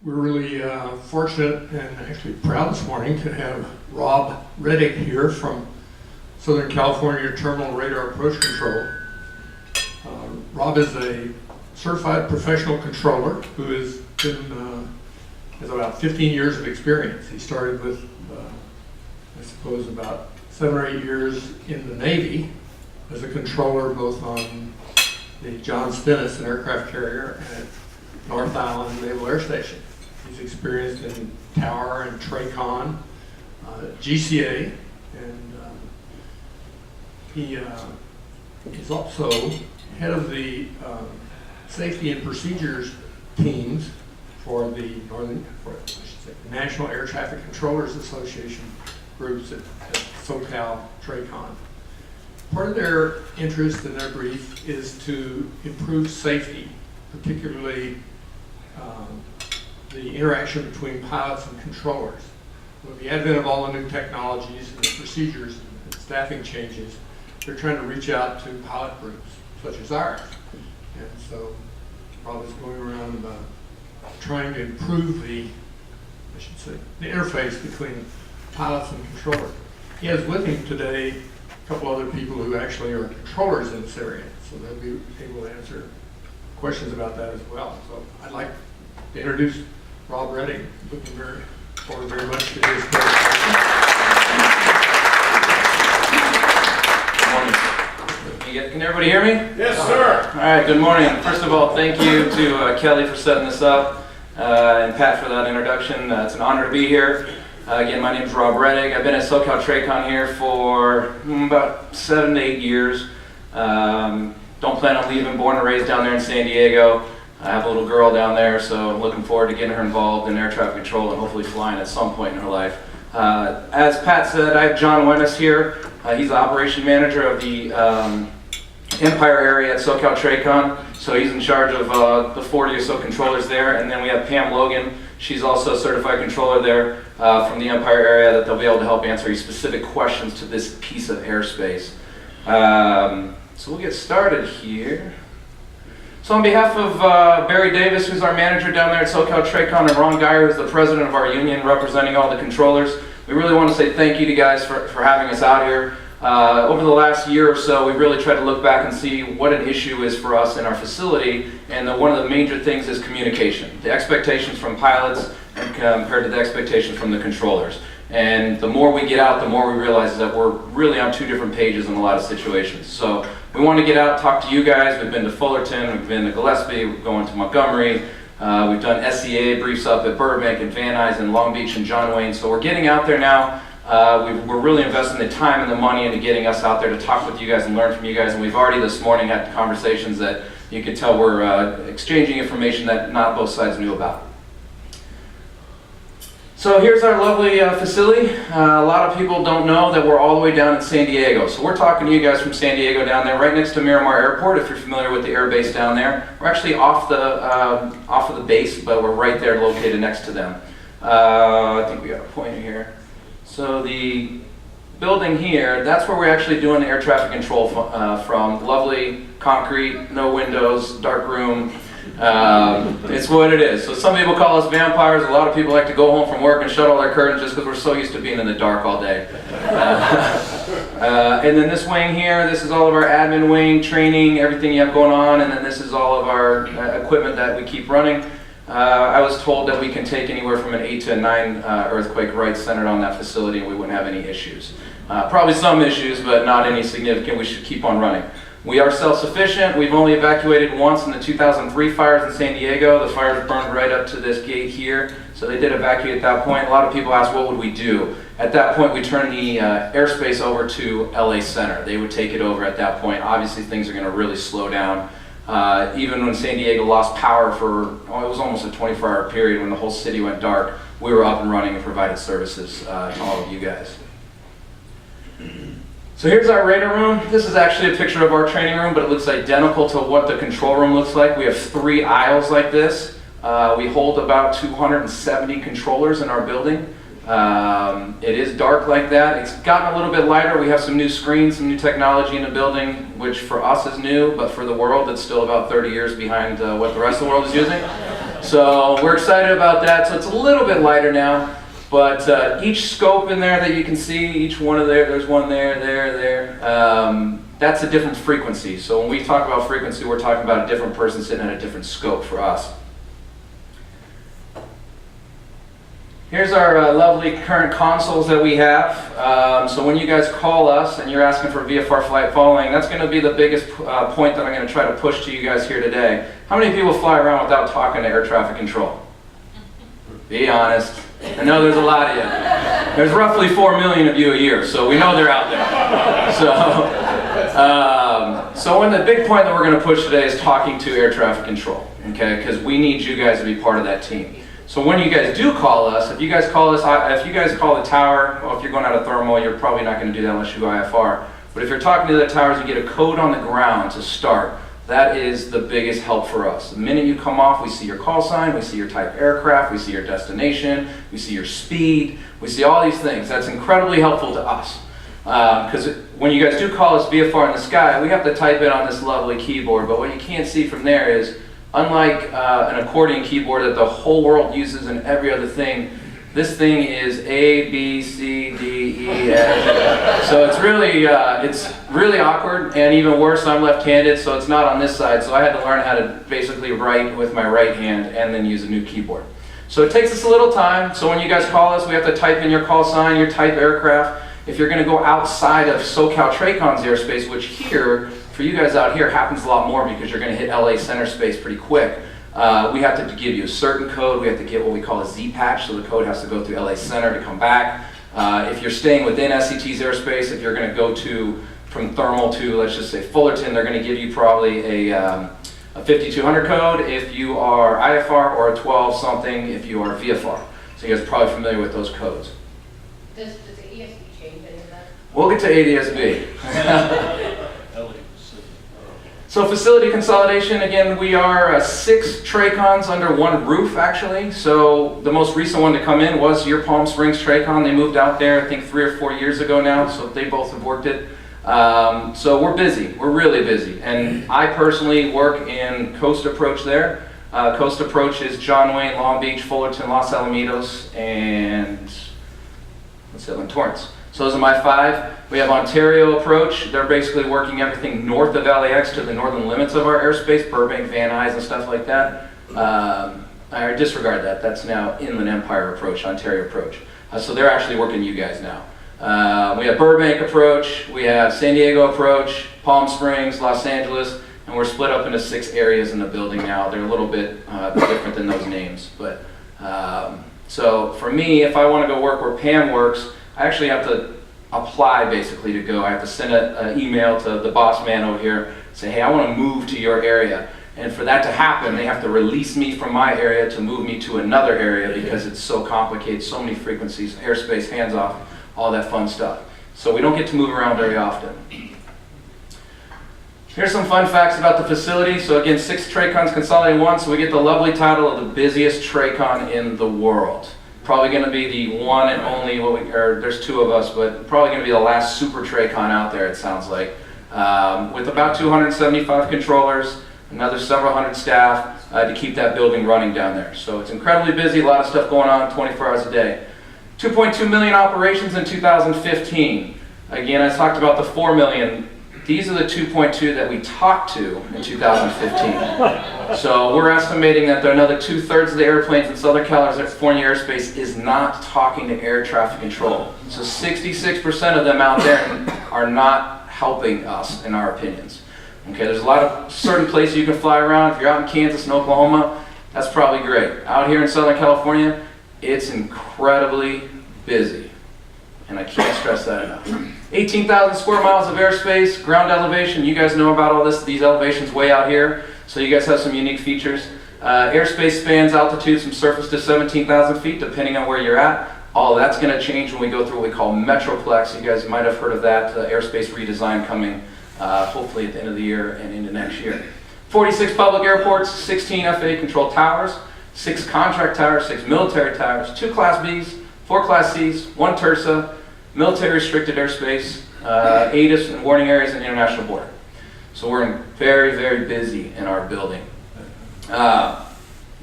We're really fortunate and actually proud this morning to have Rob Reddeg here from Southern California Terminal Radar Approach Control. Rob is a certified professional controller who has about 15 years of experience. He started with, I suppose, about 7 or 8 years in the Navy as a controller, both on the John Stennis, an aircraft carrier, and at North Island Naval Air Station. He's experienced in Tower and TRACON, GCA, and he is also head of the safety and procedures teams for the National Air Traffic Controllers Association groups at SOCAL TRACON. Part of their interest in their brief is to improve safety, particularly the interaction between pilots and controllers. With the advent of all the new technologies and the procedures and staffing changes, they're trying to reach out to pilot groups such as ours. And so Rob is going around trying to improve the interface between pilots and controllers. He has with him today a couple other people who actually are controllers in this area, so they'll be able to answer questions about that as well. So I'd like to introduce Rob Reddeg. Looking forward very much to his presentation. Good morning. Can everybody hear me? Yes, sir. All right, good morning. First of all, thank you to Kelly for setting this up and Pat for that introduction. It's an honor to be here. Again, my name is Rob Reddeg. I've been at SOCAL TRACON here for about 7 to 8 years. Don't plan on leaving, born and raised down there in San Diego. I have a little girl down there, so I'm looking forward to getting her involved in air traffic control and hopefully flying at some point in her life. As Pat said, I have John Wennis here. He's the operation manager of the Empire area at SOCAL TRACON, so he's in charge of the 40 or so controllers there. And then we have Pam Logan. She's also a certified controller there from the Empire area that they'll be able to help answer you specific questions to this piece of airspace. So we'll get started here. So on behalf of Barry Davis, who's our manager down there at SOCAL TRACON, and Ron Geyer, who's the president of our union representing all the controllers, we really want to say thank you to you guys for having us out here. Over the last year or so, we've really tried to look back and see what an issue is for us in our facility, and one of the major things is communication. The expectations from pilots and compared to the expectations from the controllers. And the more we get out, the more we realize that we're really on two different pages in a lot of situations. So we want to get out, talk to you guys. We've been to Fullerton, we've been to Gillespie, we're going to Montgomery. We've done SCA briefs up at Burbank and Van Nuys and Long Beach and John Wayne. So we're getting out there now. We're really investing the time and the money into getting us out there to talk with you guys and learn from you guys. And we've already this morning had conversations that you could tell we're exchanging information that not both sides knew about. So here's our lovely facility. A lot of people don't know that we're all the way down in San Diego. So we're talking to you guys from San Diego down there, right next to Miramar Airport, if you're familiar with the air base down there. We're actually off of the base, but we're right there located next to them. I think we got a pointer here. So the building here, that's where we're actually doing the air traffic control from. Lovely concrete, no windows, dark room. It's what it is. So some people call us vampires. A lot of people like to go home from work and shut all their curtains just because we're so used to being in the dark all day. And then this wing here, this is all of our admin wing, training, everything you have going on. And then this is all of our equipment that we keep running. I was told that we can take anywhere from an 8 to a 9 earthquake right centered on that facility and we wouldn't have any issues. Probably some issues, but not any significant. We should keep on running. We are self-sufficient. We've only evacuated once in the 2003 fires in San Diego. The fires burned right up to this gate here, so they did evacuate at that point. A lot of people ask, what would we do? At that point, we turned the airspace over to LA Center. They would take it over at that point. Obviously, things are going to really slow down. Even when San Diego lost power for, it was almost a 24-hour period when the whole city went dark, we were up and running and provided services to all of you guys. So here's our radar room. This is actually a picture of our training room, but it looks identical to what the control room looks like. We have 3 aisles like this. We hold about 270 controllers in our building. It is dark like that. It's gotten a little bit lighter. We have some new screens, some new technology in the building, which for us is new, but for the world it's still about 30 years behind what the rest of the world is using. So we're excited about that. So it's a little bit lighter now, but each scope in there that you can see, each one of there's one there. That's a different frequency. So when we talk about frequency, we're talking about a different person sitting at a different scope for us. Here's our lovely current consoles that we have. So when you guys call us and you're asking for VFR flight following, that's going to be the biggest point that I'm going to try to push to you guys here today. How many people fly around without talking to air traffic control? Be honest. I know there's a lot of you. There's roughly 4 million of you a year, so we know they're out there. So one of the big point that we're going to push today is talking to air traffic control, okay? Because we need you guys to be part of that team. So when you guys do call us, if you guys call the tower, well, if you're going out of thermal, you're probably not going to do that unless you go IFR. But if you're talking to the towers, you get a code on the ground to start. That is the biggest help for us. The minute you come off, we see your call sign, we see your type aircraft, we see your destination, we see your speed, we see all these things. That's incredibly helpful to us. Because when you guys do call us VFR in the sky, we have to type it on this lovely keyboard, but what you can't see from there is, unlike an accordion keyboard that the whole world uses in every other thing, this thing is A, B, C, D, E, F. So it's really awkward, and even worse, I'm left-handed, so it's not on this side, so I had to learn how to basically write with my right hand and then use a new keyboard. So it takes us a little time, so when you guys call us, we have to type in your call sign, your type aircraft. If you're going to go outside of SOCAL TRACON's airspace, which here, for you guys out here, happens a lot more because you're going to hit LA center space pretty quick. We have to give you a certain code. We have to get what we call a Z patch, so the code has to go through LA center to come back. If you're staying within SCT's airspace, if you're going to go from thermal to, let's just say, Fullerton, they're going to give you probably a 5200 code if you are IFR, or a 12 something if you are VFR. So you guys are probably familiar with those codes. Does the ESB change any of that? We'll get to ADSB. So facility consolidation, again, we are 6 TRACONs under one roof, actually. So the most recent one to come in was your Palm Springs TRACON. They moved out there, I think 3 or 4 years ago now, so they both have worked it. So we're busy, we're really busy. And I personally work in Coast Approach there. Coast Approach is John Wayne, Long Beach, Fullerton, Los Alamitos, and Torrance. So those are my 5. We have Ontario Approach. They're basically working everything north of LAX to the northern limits of our airspace, Burbank, Van Nuys, and stuff like that. I disregard that. That's now Inland Empire Approach, Ontario Approach. So they're actually working you guys now. We have Burbank Approach, we have San Diego Approach, Palm Springs, Los Angeles, and we're split up into 6 areas in the building now. They're a little bit different than those names. But so for me, if I want to go work where Pam works, I actually have to apply basically to go. I have to send an email to the boss man over here, say, hey, I want to move to your area. And for that to happen, they have to release me from my area to move me to another area because it's so complicated, so many frequencies, airspace, hands off, all that fun stuff. So we don't get to move around very often. Here's some fun facts about the facility. So again, 6 TRACONs consolidating one, so we get the lovely title of the busiest TRACON in the world. Probably going to be the one and only, there's 2 of us, but probably going to be the last super TRACON out there, it sounds like. With about 275 controllers, another several hundred staff to keep that building running down there. So it's incredibly busy, a lot of stuff going on 24 hours a day. 2.2 million operations in 2015. Again, I talked about the 4 million. These are the 2.2 that we talked to in 2015. So we're estimating that another 2/3 of the airplanes in Southern California airspace is not talking to air traffic control. So 66% of them out there are not helping us, in our opinions. Okay, there's a lot of certain places you can fly around. If you're out in Kansas and Oklahoma, that's probably great. Out here in Southern California, it's incredibly busy. And I can't stress that enough. 18,000 square miles of airspace, ground elevation. You guys know about all this, these elevations way out here. So you guys have some unique features. Airspace spans altitudes from surface to 17,000 feet, depending on where you're at. All that's going to change when we go through what we call Metroplex. You guys might have heard of that, airspace redesign coming hopefully at the end of the year and into next year. 46 public airports, 16 FAA controlled towers, 6 contract towers, 6 military towers, 2 Class Bs, 4 Class Cs, 1 TERSA, military restricted airspace, ATIS and warning areas, and international border. So we're very, very busy in our building.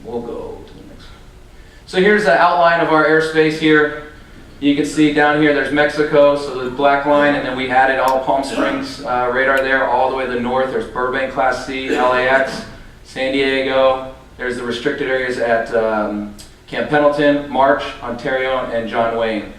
we'll go to the next one. So here's the outline of our airspace here. You can see down here there's Mexico, so the black line, and then we added all Palm Springs radar there. All the way to the north, there's Burbank Class C, LAX, San Diego. There's the restricted areas at Camp Pendleton, March, Ontario, and John Wayne.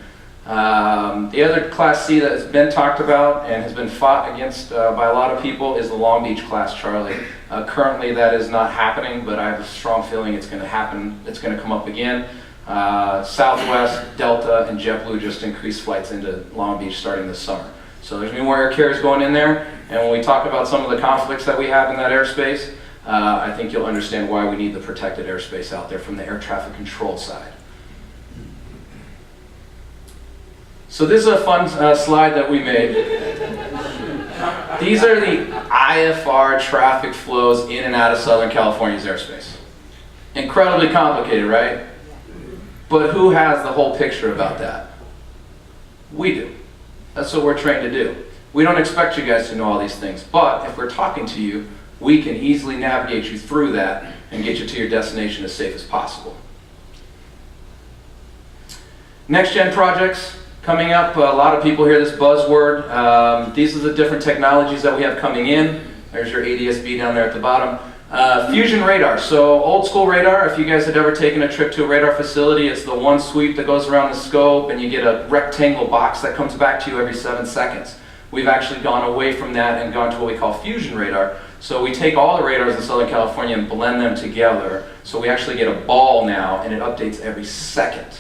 The other Class C that has been talked about and has been fought against by a lot of people is the Long Beach Class Charlie. Currently that is not happening, but I have a strong feeling it's going to happen. It's going to come up again. Southwest, Delta, and JetBlue just increased flights into Long Beach starting this summer. So there's going to be more air carriers going in there, and when we talk about some of the conflicts that we have in that airspace, I think you'll understand why we need the protected airspace out there from the air traffic control side. So this is a fun slide that we made. These are the IFR traffic flows in and out of Southern California's airspace. Incredibly complicated, right? But who has the whole picture about that? We do. That's what we're trained to do. We don't expect you guys to know all these things, but if we're talking to you, we can easily navigate you through that and get you to your destination as safe as possible. Next gen projects coming up. A lot of people hear this buzzword. These are the different technologies that we have coming in. There's your ADS-B down there at the bottom. Fusion radar. So old school radar, if you guys had ever taken a trip to a radar facility, it's the one sweep that goes around the scope and you get a rectangle box that comes back to you every 7 seconds. We've actually gone away from that and gone to what we call fusion radar. So we take all the radars in Southern California and blend them together. So we actually get a ball now and it updates every second.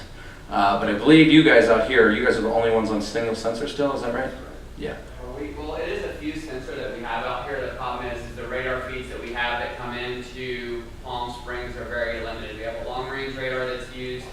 But I believe you guys out here, you guys are the only ones on single sensor still, is that right? Yeah. Well, it is a fuse sensor that we have out here. The problem is the radar feeds that we have that come into Palm Springs are very limited. We have a long-range radar that's used,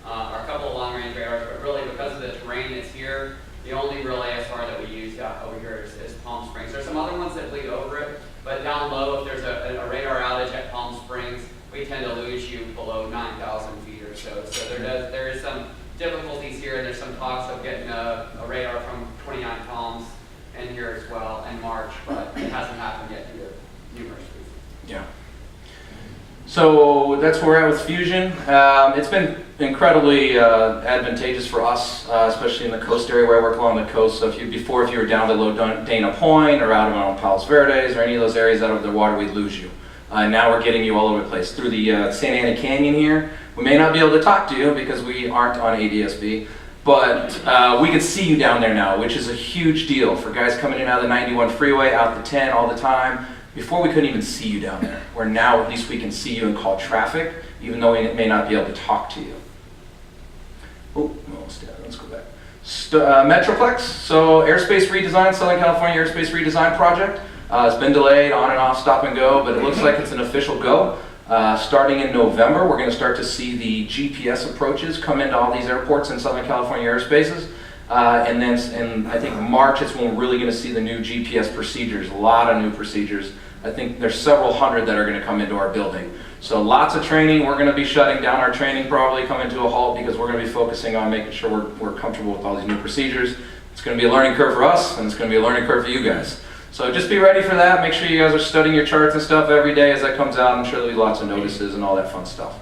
or a couple of long-range radars, but really because of the terrain that's here, the only real ASR that we use over here is Palm Springs. There's some other ones that bleed over it, but down low, if there's a radar outage at Palm Springs, we tend to lose you below 9,000 feet or so. So there is some difficulties here, and there's some talks of getting a radar from 29 Palms in here as well in March, but it hasn't happened yet due to numerous reasons. Yeah. So that's where we're at with Fusion. It's been incredibly advantageous for us, especially in the coast area where I work along the coast. So if you were down below Dana Point or out around Palos Verdes or any of those areas out of the water, we'd lose you. Now we're getting you all over the place. Through the Santa Ana Canyon here, we may not be able to talk to you because we aren't on ADS-B, but we can see you down there now, which is a huge deal for guys coming in out of the 91 freeway, out the 10 all the time. Before we couldn't even see you down there, where now at least we can see you and call traffic, even though we may not be able to talk to you. Oh, let's go back. Metroplex, so airspace redesign, Southern California airspace redesign project. It's been delayed, on and off, stop and go, but it looks like it's an official go. Starting in November, we're going to start to see the GPS approaches come into all these airports in Southern California airspaces. And then in, I think, March, it's when we're really going to see the new GPS procedures, a lot of new procedures. I think there's several hundred that are going to come into our building. So lots of training. We're going to be shutting down our training, probably coming to a halt, because we're going to be focusing on making sure we're comfortable with all these new procedures. It's going to be a learning curve for us, and it's going to be a learning curve for you guys. So just be ready for that. Make sure you guys are studying your charts and stuff every day as that comes out. I'm sure there'll be lots of notices and all that fun stuff.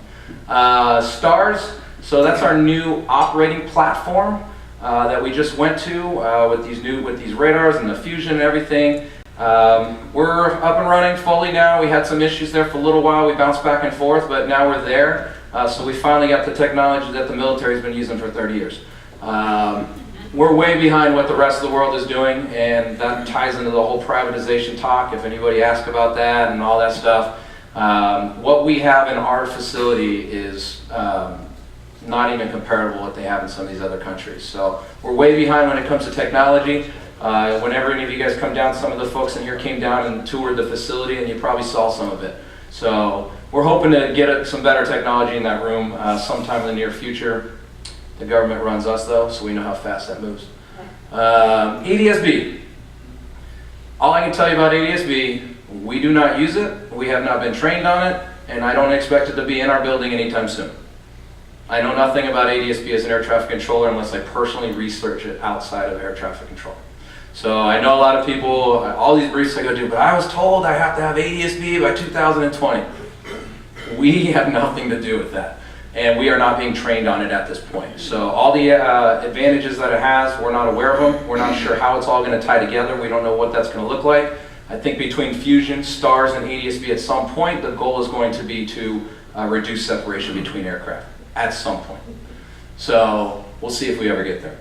STARS, so that's our new operating platform that we just went to with these radars and the fusion and everything. We're up and running fully now. We had some issues there for a little while. We bounced back and forth, but now we're there. So we finally got the technology that the military's been using for 30 years. We're way behind what the rest of the world is doing, and that ties into the whole privatization talk, if anybody asks about that and all that stuff. What we have in our facility is not even comparable to what they have in some of these other countries. So we're way behind when it comes to technology. Whenever any of you guys come down, some of the folks in here came down and toured the facility, and you probably saw some of it. So we're hoping to get some better technology in that room sometime in the near future. The government runs us though, so we know how fast that moves. ADS-B. All I can tell you about ADS-B, we do not use it, we have not been trained on it, and I don't expect it to be in our building anytime soon. I know nothing about ADS-B as an air traffic controller unless I personally research it outside of air traffic control. So I know a lot of people, all these briefs I go do, but I was told I have to have ADS-B by 2020. We have nothing to do with that. And we are not being trained on it at this point. So all the advantages that it has, we're not aware of them. We're not sure how it's all going to tie together. We don't know what that's going to look like. I think between Fusion, STARS, and ADSB at some point, the goal is going to be to reduce separation between aircraft at some point. So we'll see if we ever get there.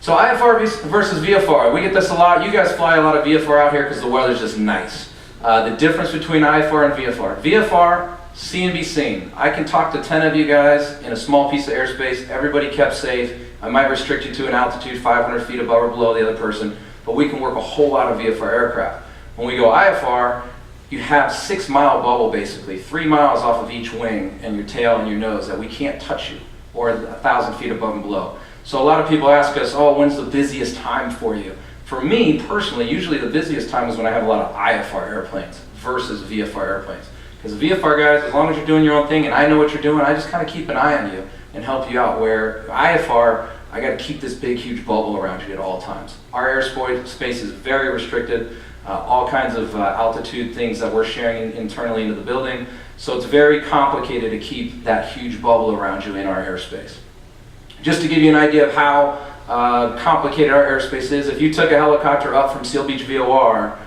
So IFR versus VFR, we get this a lot. You guys fly a lot of VFR out here because the weather's just nice. The difference between IFR and VFR. VFR, see and be seen. I can talk to 10 of you guys in a small piece of airspace. Everybody kept safe. I might restrict you to an altitude 500 feet above or below the other person, but we can work a whole lot of VFR aircraft. When we go IFR, you have 6 mile bubble basically, 3 miles off of each wing and your tail and your nose that we can't touch you, or 1,000 feet above and below. So a lot of people ask us, oh, when's the busiest time for you? For me, personally, usually the busiest time is when I have a lot of IFR airplanes versus VFR airplanes. Because VFR guys, as long as you're doing your own thing and I know what you're doing, I just kind of keep an eye on you and help you out. Where IFR, I got to keep this big, huge bubble around you at all times. Our airspace is very restricted, all kinds of altitude things that we're sharing internally into the building. So it's very complicated to keep that huge bubble around you in our airspace. Just to give you an idea of how complicated our airspace is, if you took a helicopter up from Seal Beach VOR,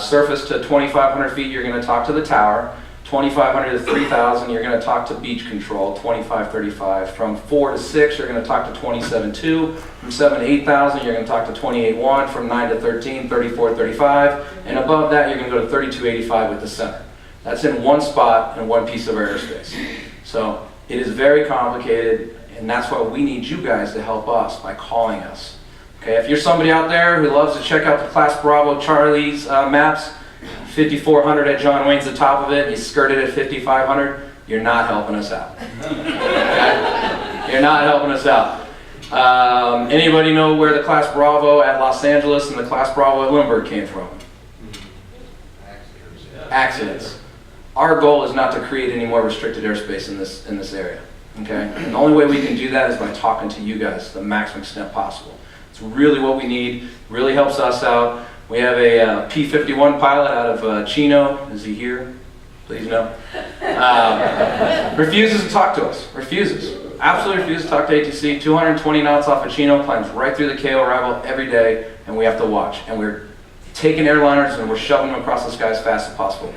surface to 2,500 feet, you're going to talk to the tower. 2,500 to 3,000, you're going to talk to beach control, 2535. From 4 to 6, you're going to talk to 27.2. From 7 to 8,000, you're going to talk to 28.1. From 9 to 13, 3435. And above that, you're going to go to 3285 with the center. That's in one spot in one piece of airspace. So it is very complicated, and that's why we need you guys to help us by calling us. Okay, if you're somebody out there who loves to check out the Class Bravo Charlie's maps, 5,400 at John Wayne's the top of it, you skirt it at 5,500, you're not helping us out. Okay? You're not helping us out. Anybody know where the Class Bravo at Los Angeles and the Class Bravo at Lindbergh came from? Accidents. Our goal is not to create any more restricted airspace in this area. Okay? And the only way we can do that is by talking to you guys to the maximum extent possible. It's really what we need, really helps us out. We have a P-51 pilot out of Chino. Is he here? Please no. Refuses to talk to us. Refuses. Absolutely refuses to talk to ATC. 220 knots off of Chino, climbs right through the KO arrival every day, and we have to watch. And we're taking airliners and we're shoving them across the sky as fast as possible.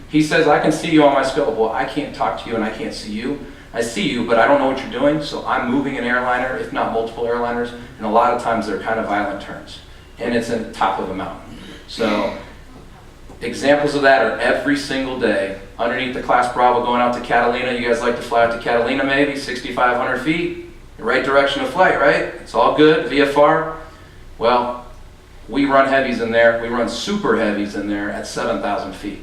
He says, I can see you on my scope. Well, I can't talk to you and I can't see you. I see you, but I don't know what you're doing, so I'm moving an airliner, if not multiple airliners, and a lot of times they're kind of violent turns. And it's in the top of a mountain. So examples of that are every single day. Underneath the Class Bravo going out to Catalina, you guys like to fly out to Catalina maybe, 6,500 feet, the right direction of flight, right? It's all good, VFR. Well, we run heavies in there, we run super heavies in there at 7,000 feet.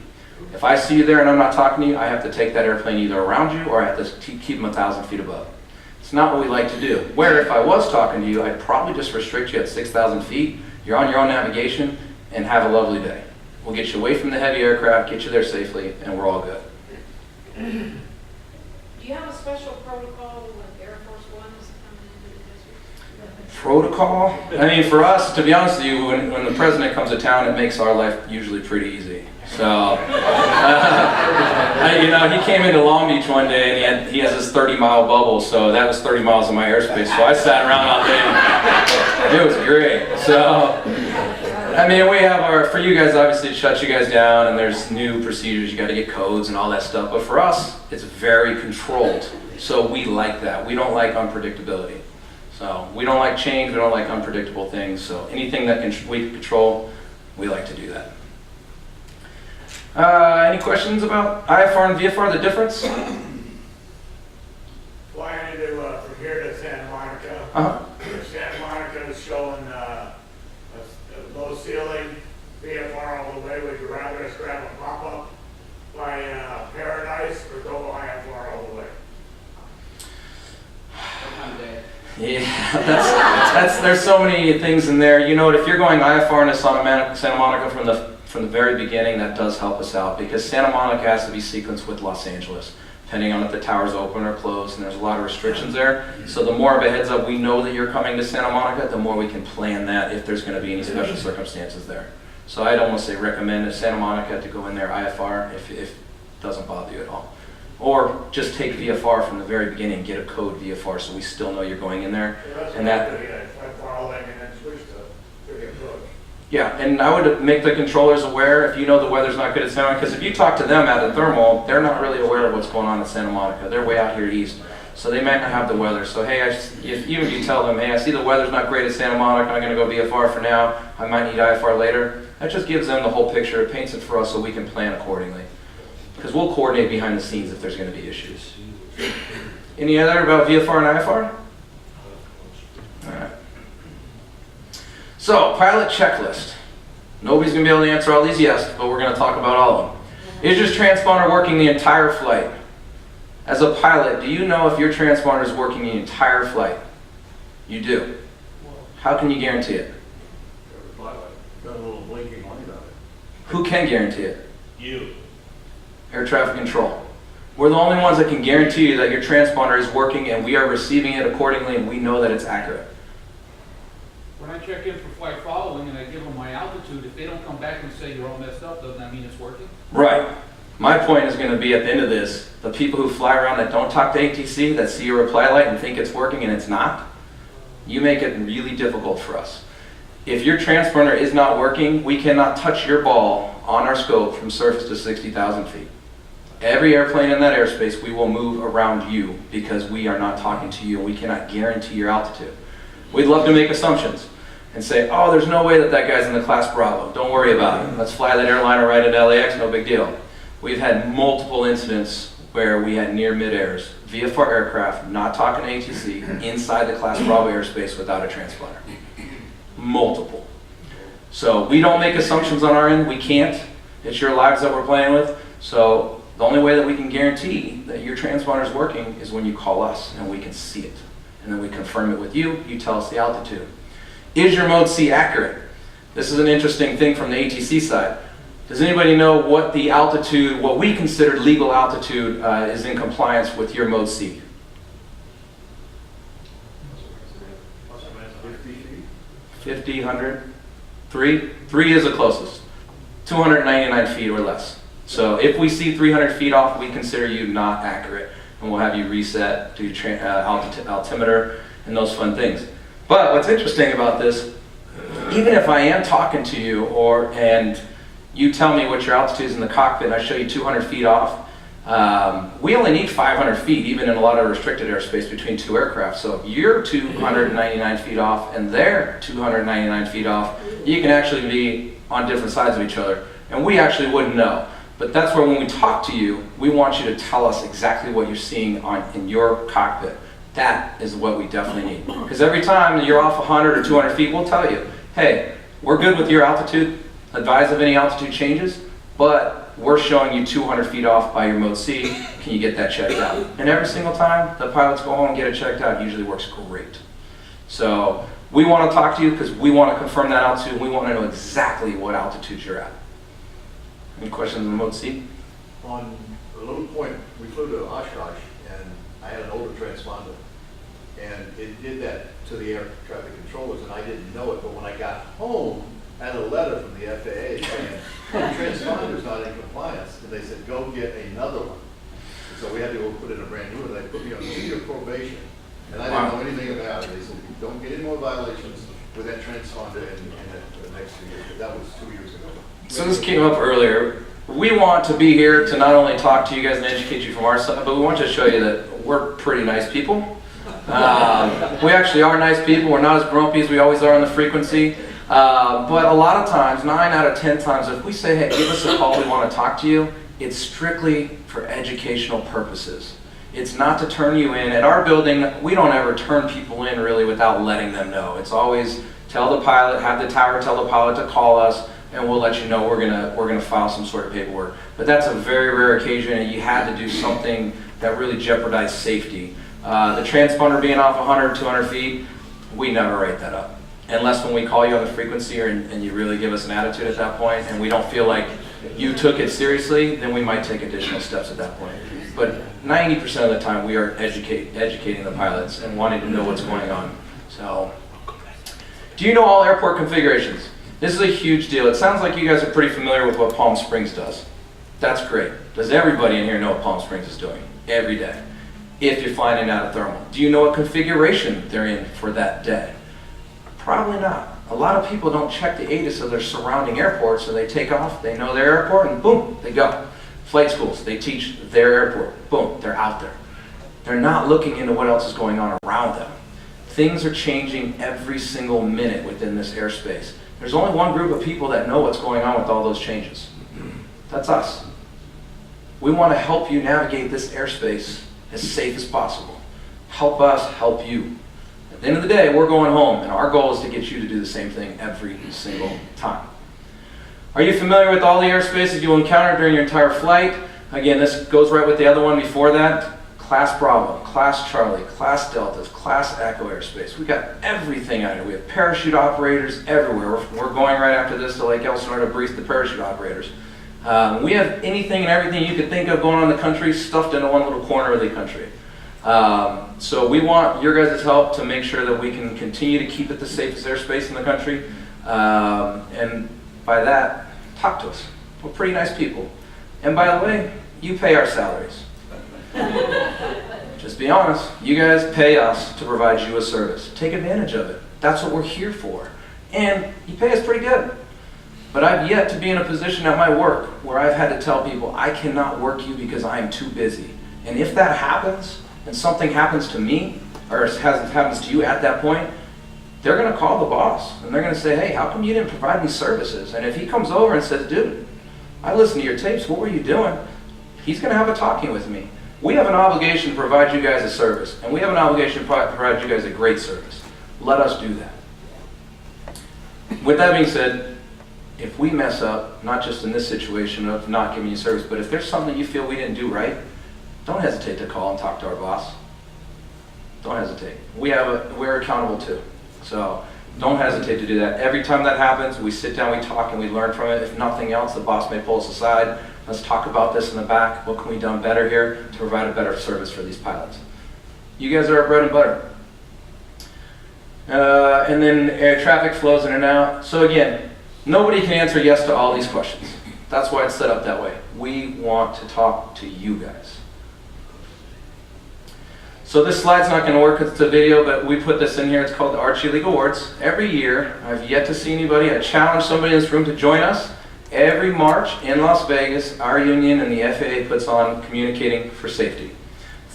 If I see you there and I'm not talking to you, I have to take that airplane either around you or I have to keep them 1,000 feet above. It's not what we like to do. Where if I was talking to you, I'd probably just restrict you at 6,000 feet. You're on your own navigation and have a lovely day. We'll get you away from the heavy aircraft, get you there safely, and we're all good. Do you have a special protocol when Air Force One is coming into the district? Protocol? I mean, for us, to be honest with you, when the president comes to town, it makes our life usually pretty easy. So, you know, he came into Long Beach one day and he has this 30-mile bubble, so that was 30 miles of my airspace. So I sat around all day and it was great. So, I mean, we have for you guys, obviously, it shuts you guys down and there's new procedures, you got to get codes and all that stuff. But for us, it's very controlled. So we like that. We don't like unpredictability. So we don't like change, we don't like unpredictable things. So anything that we can control, we like to do that. Any questions about IFR and VFR, the difference? Flying into from here to Santa Monica. Santa Monica is showing a low ceiling, VFR all the way. Would you rather us grab a pop-up by Paradise or go IFR all the way? Yeah, there's so many things in there. You know what, if you're going IFR into Santa Monica from the very beginning, that does help us out because Santa Monica has to be sequenced with Los Angeles, depending on if the tower's open or closed, and there's a lot of restrictions there. So the more of a heads up we know that you're coming to Santa Monica, the more we can plan that if there's going to be any special circumstances there. So I'd almost say recommend Santa Monica to go in there IFR if doesn't bother you at all. Or just take VFR from the very beginning, get a code VFR so we still know you're going in there. And that, Firewalling and then switch to the approach. yeah, and I would make the controllers aware if you know the weather's not good at Santa Monica, because if you talk to them at the thermal, they're not really aware of what's going on at Santa Monica. They're way out here east. So they might not have the weather. So hey, even if you tell them, hey, I see the weather's not great at Santa Monica, I'm gonna go VFR for now, I might need IFR later, that just gives them the whole picture, it paints it for us so we can plan accordingly. Because we'll coordinate behind the scenes if there's gonna be issues. Any other about VFR and IFR? All right. So, pilot checklist. Nobody's gonna be able to answer all these yes, but we're gonna talk about all of them. Is your transponder working the entire flight? As a pilot, do you know if your transponder is working the entire flight? You do. How can you guarantee it? Got a little blinking light on it. Who can guarantee it? You. Air traffic control. We're the only ones that can guarantee you that your transponder is working and we are receiving it accordingly and we know that it's accurate. When I check in for flight following and I give them my altitude, if they don't come back and say you're all messed up, doesn't that mean it's working? Right. My point is going to be at the end of this, the people who fly around that don't talk to ATC, that see your reply light and think it's working and it's not, you make it really difficult for us. If your transponder is not working, we cannot touch your ball on our scope from surface to 60,000 feet. Every airplane in that airspace, we will move around you because we are not talking to you and we cannot guarantee your altitude. We'd love to make assumptions and say, oh, there's no way that that guy's in the class Bravo. Don't worry about it. Let's fly that airliner right into LAX, no big deal. We've had multiple incidents where we had near mid-airs, VFR aircraft, not talking to ATC, inside the class Bravo airspace without a transponder. Multiple. So we don't make assumptions on our end. We can't. It's your lives that we're playing with. So the only way that we can guarantee that your transponder is working is when you call us and we can see it. And then we confirm it with you. You tell us the altitude. Is your mode C accurate? This is an interesting thing from the ATC side. Does anybody know what the altitude, what we consider legal altitude is in compliance with your mode C? 50, 100, 3? 3 is the closest. 299 feet or less. So if we see 300 feet off, we consider you not accurate. And we'll have you reset, do altimeter, and those fun things. But what's interesting about this, even if I am talking to you and you tell me what your altitude is in the cockpit and I show you 200 feet off, we only need 500 feet, even in a lot of restricted airspace between two aircraft. So if you're 299 feet off and they're 299 feet off, you can actually be on different sides of each other. And we actually wouldn't know. But that's where when we talk to you, we want you to tell us exactly what you're seeing in your cockpit. That is what we definitely need. Because every time you're off 100 or 200 feet, we'll tell you, hey, we're good with your altitude, advise of any altitude changes, but we're showing you 200 feet off by your mode C. Can you get that checked out? And every single time the pilots go home and get it checked out, it usually works great. So we want to talk to you because we want to confirm that altitude. We want to know exactly what altitude you're at. Any questions on mode C? On a little point, we flew to Oshkosh and I had an older transponder and it did that to the air traffic controllers and I didn't know it, but when I got home, I had a letter from the FAA saying, the transponder's not in compliance, and they said, go get another one. And so we had to go put in a brand new one. They put me on 2-year probation, and I didn't know anything about it. They said, don't get any more violations with that transponder in the next 2 years. But that was 2 years ago. So this came up earlier. We want to be here to not only talk to you guys and educate you from our side, but we want to show you that we're pretty nice people. We actually are nice people. We're not as grumpy as we always are on the frequency. But a lot of times, 9 out of 10 times, if we say, hey, give us a call, we want to talk to you, it's strictly for educational purposes. It's not to turn you in. At our building, we don't ever turn people in really without letting them know. It's always tell the pilot, have the tower tell the pilot to call us, and we'll let you know we're gonna file some sort of paperwork. But that's a very rare occasion, and you had to do something that really jeopardized safety. The transponder being off 100, 200 feet, we never write that up. Unless when we call you on the frequency and you really give us an attitude at that point and we don't feel like you took it seriously, then we might take additional steps at that point. But 90% of the time we are educating the pilots and wanting to know what's going on. So, do you know all airport configurations? This is a huge deal. It sounds like you guys are pretty familiar with what Palm Springs does. That's great. Does everybody in here know what Palm Springs is doing every day? If you're flying in and out of thermal. Do you know what configuration they're in for that day? Probably not. A lot of people don't check the ATIS of their surrounding airports, so they take off, they know their airport, and boom, they go. Flight schools, they teach their airport, boom, they're out there. They're not looking into what else is going on around them. Things are changing every single minute within this airspace. There's only one group of people that know what's going on with all those changes. That's us. We want to help you navigate this airspace as safe as possible. Help us help you. At the end of the day, we're going home, and our goal is to get you to do the same thing every single time. Are you familiar with all the airspaces you'll encounter during your entire flight? Again, this goes right with the other one before that. Class Bravo, Class Charlie, Class Deltas, Class Echo airspace. We got everything out here. We have parachute operators everywhere. We're going right after this to Lake Elsinore to brief the parachute operators. We have anything and everything you could think of going on in the country stuffed into one little corner of the country. So we want your guys' help to make sure that we can continue to keep it the safest airspace in the country. And by that, talk to us. We're pretty nice people. And by the way, you pay our salaries. Just be honest. You guys pay us to provide you a service. Take advantage of it. That's what we're here for. And you pay us pretty good. But I've yet to be in a position at my work where I've had to tell people, I cannot work you because I am too busy. And if that happens, and something happens to me, or happens to you at that point, they're going to call the boss. And they're going to say, hey, how come you didn't provide me services? And if he comes over and says, dude, I listened to your tapes, what were you doing? He's going to have a talking with me. We have an obligation to provide you guys a service, and we have an obligation to provide you guys a great service. Let us do that. With that being said, if we mess up, not just in this situation of not giving you service, but if there's something you feel we didn't do right, don't hesitate to call and talk to our boss. Don't hesitate. We're accountable too. So don't hesitate to do that. Every time that happens, we sit down, we talk, and we learn from it. If nothing else, the boss may pull us aside. Let's talk about this in the back. What can we do better here to provide a better service for these pilots? You guys are our bread and butter. And then air traffic flows in and out. So again, nobody can answer yes to all these questions. That's why it's set up that way. We want to talk to you guys. So this slide's not going to work because it's a video, but we put this in here. It's called the Archie League Awards. Every year, I've yet to see anybody. I challenge somebody in this room to join us. Every March in Las Vegas, our union and the FAA puts on Communicating for Safety.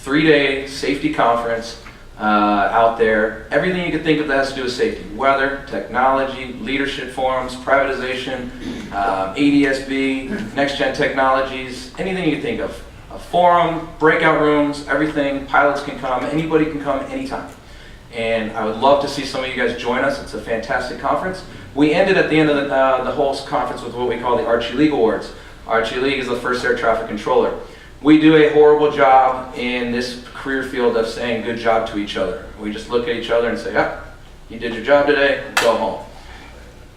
3-day safety conference out there. Everything you can think of that has to do with safety. Weather, technology, leadership forums, privatization, ADSB, next-gen technologies, anything you can think of. A forum, breakout rooms, everything. Pilots can come. Anybody can come anytime. And I would love to see some of you guys join us. It's a fantastic conference. We ended at the end of the whole conference with what we call the Archie League Awards. Archie League is the first air traffic controller. We do a horrible job in this career field of saying good job to each other. We just look at each other and say, ah, you did your job today, go home.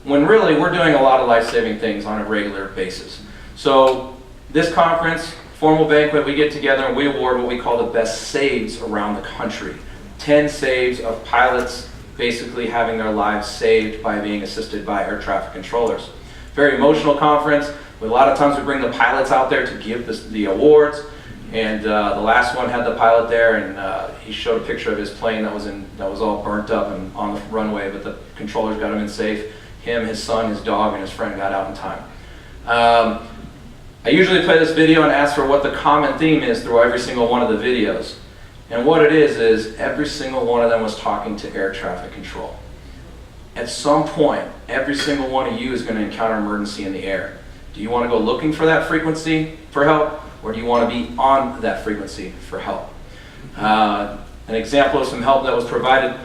When really we're doing a lot of life-saving things on a regular basis. So this conference, formal banquet, we get together and we award what we call the best saves around the country. 10 saves of pilots basically having their lives saved by being assisted by air traffic controllers. Very emotional conference. A lot of times we bring the pilots out there to give the awards, and the last one had the pilot there, and he showed a picture of his plane that was all burnt up and on the runway, but the controllers got him in safe. Him, his son, his dog, and his friend got out in time. I usually play this video and ask for what the common theme is through every single one of the videos. And what it is every single one of them was talking to air traffic control. At some point, every single one of you is going to encounter emergency in the air. Do you want to go looking for that frequency for help, or do you want to be on that frequency for help? An example of some help that was provided,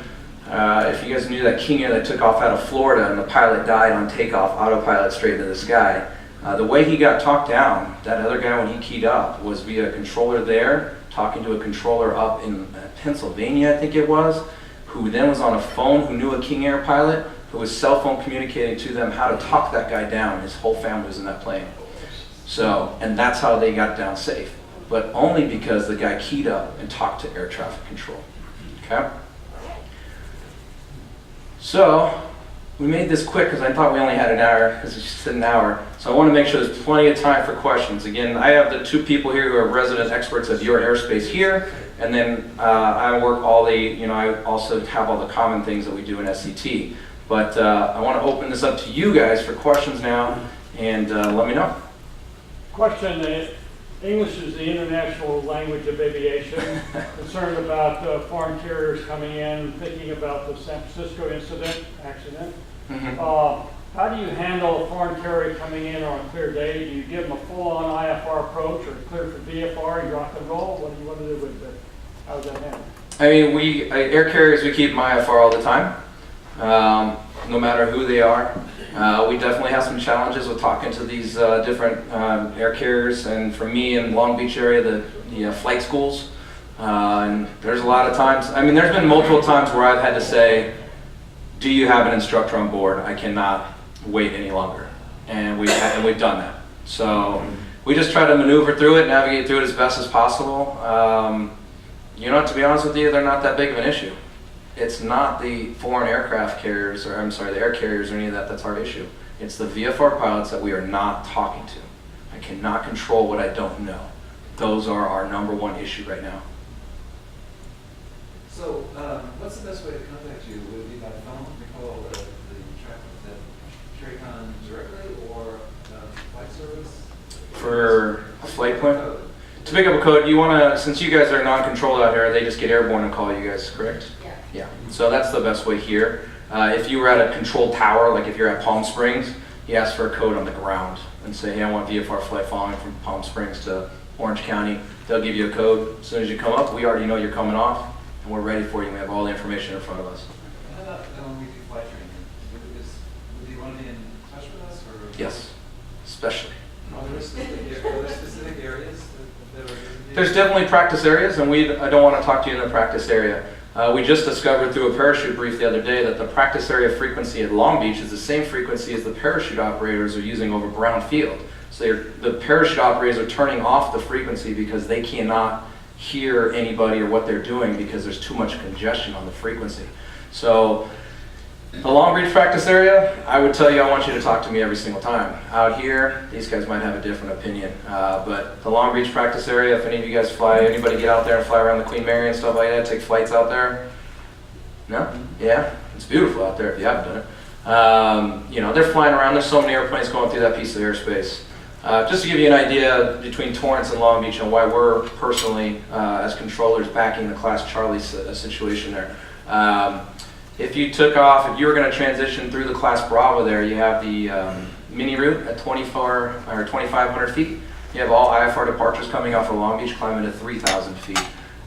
if you guys knew that King Air that took off out of Florida and the pilot died on takeoff, autopilot straight into the sky, the way he got talked down, that other guy when he keyed up, was via a controller there, talking to a controller up in Pennsylvania, I think it was, who then was on a phone, who knew a King Air pilot, who was cell phone communicating to them how to talk that guy down. His whole family was in that plane. So, and that's how they got down safe. But only because the guy keyed up and talked to air traffic control. Okay? So, we made this quick because I thought we only had an hour, because it's just an hour. So I want to make sure there's plenty of time for questions. Again, I have the two people here who are resident experts of your airspace here, and then I work all the, I also have all the common things that we do in SCT. But I want to open this up to you guys for questions now, and let me know. Question, English is the international language of aviation. Concerned about foreign carriers coming in, thinking about the San Francisco accident. Mm-hmm. How do you handle a foreign carrier coming in on a clear day? Do you give them a full-on IFR approach or clear for VFR and rock and roll? What do you want to do with it? How does that handle? I mean, air carriers, we keep my IFR all the time, no matter who they are. We definitely have some challenges with talking to these different air carriers, and for me in Long Beach area, the flight schools. And there's a lot of times, I mean, there's been multiple times where I've had to say, do you have an instructor on board? I cannot wait any longer. And we've done that. So we just try to maneuver through it, navigate through it as best as possible. To be honest with you, they're not that big of an issue. It's not the foreign aircraft carriers, or I'm sorry, the air carriers or any of that that's our issue. It's the VFR pilots that we are not talking to. I cannot control what I don't know. Those are our number one issue right now. So, what's the best way to contact you? Would it be by phone, to call the TRACON directly, or flight service? For a flight plan? To pick up a code, you want to, since you guys are non-controlled out here, they just get airborne and call you guys, correct? Yeah. Yeah, so that's the best way here. If you were at a control tower, like if you're at Palm Springs, you ask for a code on the ground and say, hey, I want VFR flight following from Palm Springs to Orange County. They'll give you a code. As soon as you come up, we already know you're coming off, and we're ready for you. We have all the information in front of us. How about when we do flight training? Would you want to be in touch with us? Or? Yes, especially. Are there specific areas that are... There's definitely practice areas, and I don't want to talk to you in the practice area. We just discovered through a parachute brief the other day that the practice area frequency at Long Beach is the same frequency as the parachute operators are using over Brown Field. So the parachute operators are turning off the frequency because they cannot hear anybody or what they're doing because there's too much congestion on the frequency. So the Long Beach practice area, I would tell you I want you to talk to me every single time. Out here, these guys might have a different opinion, but the Long Beach practice area, if any of you guys anybody get out there and fly around the Queen Mary and stuff like that, take flights out there? No? Yeah? It's beautiful out there if you haven't done it. They're flying around, there's so many airplanes going through that piece of airspace. Just to give you an idea between Torrance and Long Beach and why we're personally, as controllers, backing the Class Charlie situation there. If you were going to transition through the Class Bravo there, you have the mini route at 2,500 feet. You have all IFR departures coming off of Long Beach climbing to 3,000 feet.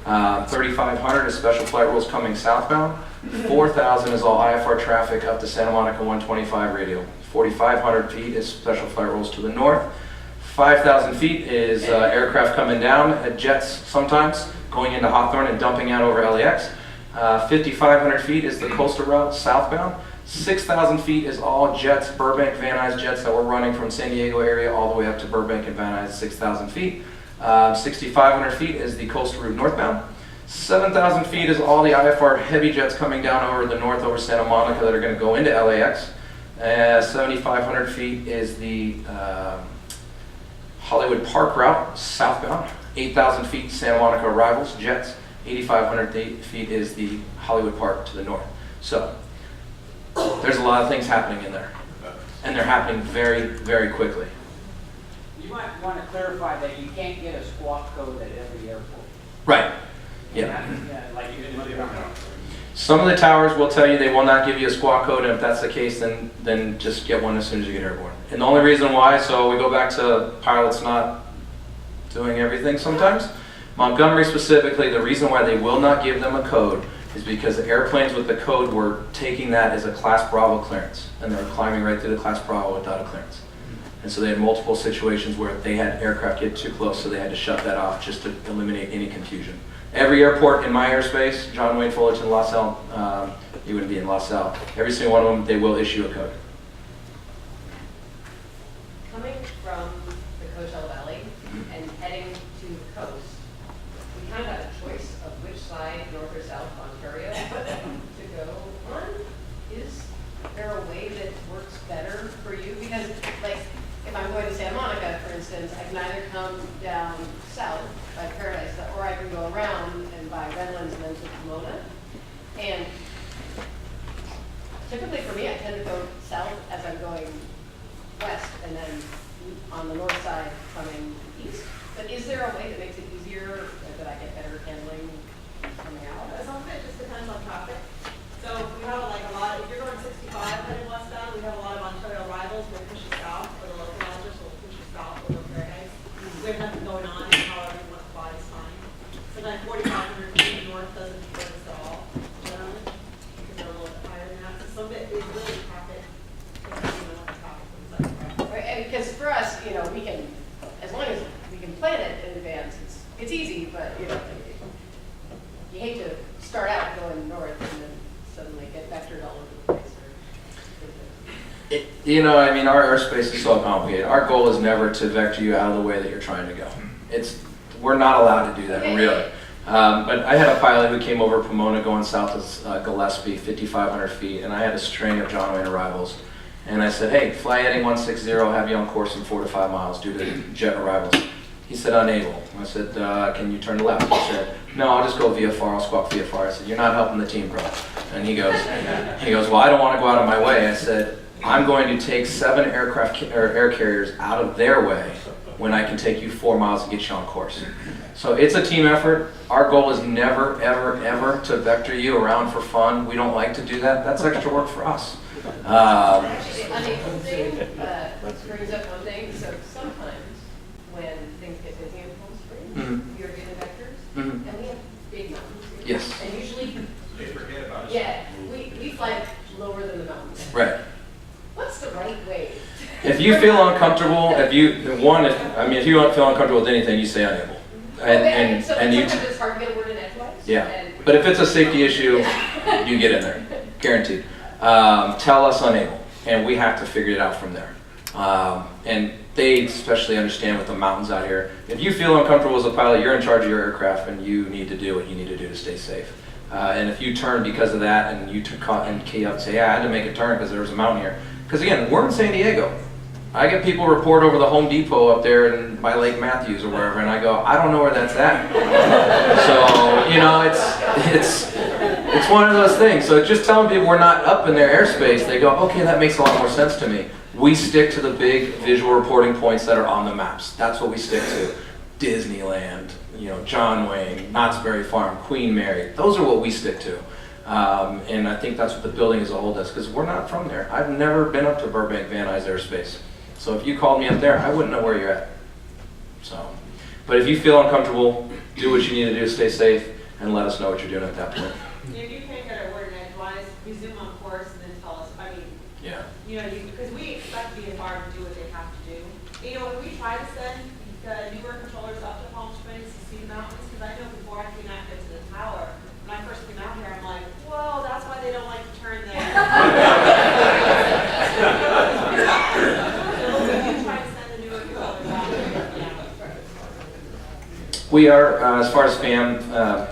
3,500 is special flight rules coming southbound. 4,000 is all IFR traffic up to Santa Monica 125 radio. 4,500 feet is special flight rules to the north. 5,000 feet is aircraft coming down at jets sometimes, going into Hawthorne and dumping out over LAX. 5,500 feet is the coastal route southbound. 6,000 feet is all jets, Burbank, Van Nuys jets that we're running from San Diego area all the way up to Burbank and Van Nuys, 6,000 feet. 6,500 feet is the coastal route northbound. 7,000 feet is all the IFR heavy jets coming down over the north over Santa Monica that are going to go into LAX. 7,500 feet is the Hollywood Park route southbound. 8,000 feet Santa Monica arrivals, jets. 8,500 feet is the Hollywood Park to the north. So there's a lot of things happening in there, and they're happening very, very quickly. You might want to clarify that you can't get a squawk code at every airport. Right. Yeah. Like you didn't do. Some of the towers will tell you they will not give you a squawk code, and if that's the case, then just get one as soon as you get airborne. And the only reason why, so we go back to pilots not doing everything sometimes. Montgomery specifically, the reason why they will not give them a code is because the airplanes with the code were taking that as a Class Bravo clearance, and they were climbing right through the Class Bravo without a clearance. And so they had multiple situations where they had aircraft get too close, so they had to shut that off just to eliminate any confusion. Every airport in my airspace, John Wayne Fullerton, LaSalle, you wouldn't be in LaSalle. Every single one of them, they will issue a code. Coming from the Coachella Valley and heading to the coast, we kind of have a choice of which side, north or south of Ontario, to go on. Is there a way that works better for you? Because, like, if I'm going to Santa Monica, for instance, I can either come down south by Paradise, or I can go around and by Redlands and then to Pomona. And typically for me, I tend to go south as I'm going west, and then on the north side coming east. But is there a way that makes it easier, that I get better handling coming out? Some of it just depends on traffic. So we have like a lot, if you're going 65 heading westbound, we have a lot of Ontario arrivals will push you south, or the localizers will push you south over Paradise. We have nothing going on, and however you want to fly is fine. So then 4,500 feet north doesn't hurt us at all, generally, because they're a little bit higher than that. So some of it is really traffic, depending on what the traffic looks like. Right, and because for us, you know, we can, as long as we can plan it in advance, it's easy, but, you know, you hate to start out going north and then suddenly get vectored all over the place. You know, I mean, our airspace is so complicated. Our goal is never to vector you out of the way that you're trying to go. We're not allowed to do that, really. But I had a pilot who came over Pomona going south of Gillespie, 5,500 feet, and I had a string of John Wayne arrivals. And I said, hey, fly heading 160, have you on course in 4 to 5 miles due to jet arrivals. He said, unable. I said, can you turn to left? He said, no, I'll just go VFR, I'll squawk VFR. I said, you're not helping the team, bro. And he goes, well, I don't want to go out of my way. I said, I'm going to take 7 aircraft or air carriers out of their way when I can take you 4 miles and get you on course. So it's a team effort. Our goal is never, ever, ever to vector you around for fun. We don't like to do that. That's extra work for us. Actually, the unable thing brings up one thing. So sometimes when things get busy in Palm Springs, you're getting vectors, and we have big mountains here. Yes. And usually, They forget about it. yeah, we fly lower than the mountains. Right. What's the right way? If you feel uncomfortable, if you don't feel uncomfortable with anything, you say unable. And Sometimes you it's hard to get a word in edgewise. yeah. But if it's a safety issue, you get in there, guaranteed. Tell us unable, and we have to figure it out from there. And they especially understand with the mountains out here. If you feel uncomfortable as a pilot, you're in charge of your aircraft, and you need to do what you need to do to stay safe. And if you turn because of that, and you key up and say, yeah, I had to make a turn because there was a mountain here. Because again, we're in San Diego. I get people report over the Home Depot up there and by Lake Matthews or wherever, and I go, I don't know where that's at. So, you know, it's one of those things. So just telling people we're not up in their airspace, they go, okay, that makes a lot more sense to me. We stick to the big visual reporting points that are on the maps. That's what we stick to. Disneyland, you know, John Wayne, Knott's Berry Farm, Queen Mary. Those are what we stick to. And I think that's what the building as a whole does, because we're not from there. I've never been up to Burbank Van Nuys airspace. So if you called me up there, I wouldn't know where you're at. So, but if you feel uncomfortable, do what you need to do to stay safe, and let us know what you're doing at that point. If you can't get a word in edgewise, resume on course and then tell us. I mean, Yeah. you know, because we expect VFR to do what they have to do. You know, if we try to send the newer controllers up to Palm Springs to see the mountains, because I know before I came out here to the tower, when I first came out here, I'm like, whoa, that's why they don't like to turn the. So we do try to send the newer controllers out there. Yeah. We are, as far as FAM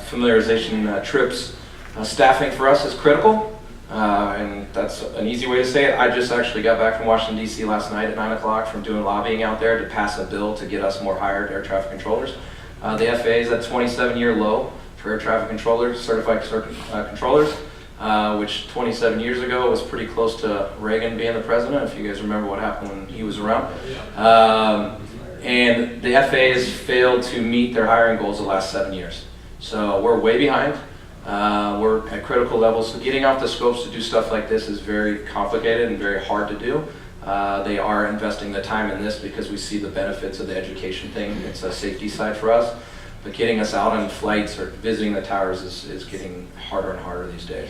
familiarization trips, staffing for us is critical. And that's an easy way to say it. I just actually got back from Washington, D.C. last night at 9 o'clock from doing lobbying out there to pass a bill to get us more hired air traffic controllers. The FAA is at 27-year low for air traffic controllers, certified controllers, which 27 years ago was pretty close to Reagan being the president, if you guys remember what happened when he was around. And the FAA has failed to meet their hiring goals the last 7 years. So we're way behind. We're at critical levels, so getting off the scopes to do stuff like this is very complicated and very hard to do. They are investing the time in this because we see the benefits of the education thing. It's a safety side for us, but getting us out on flights or visiting the towers is getting harder and harder these days.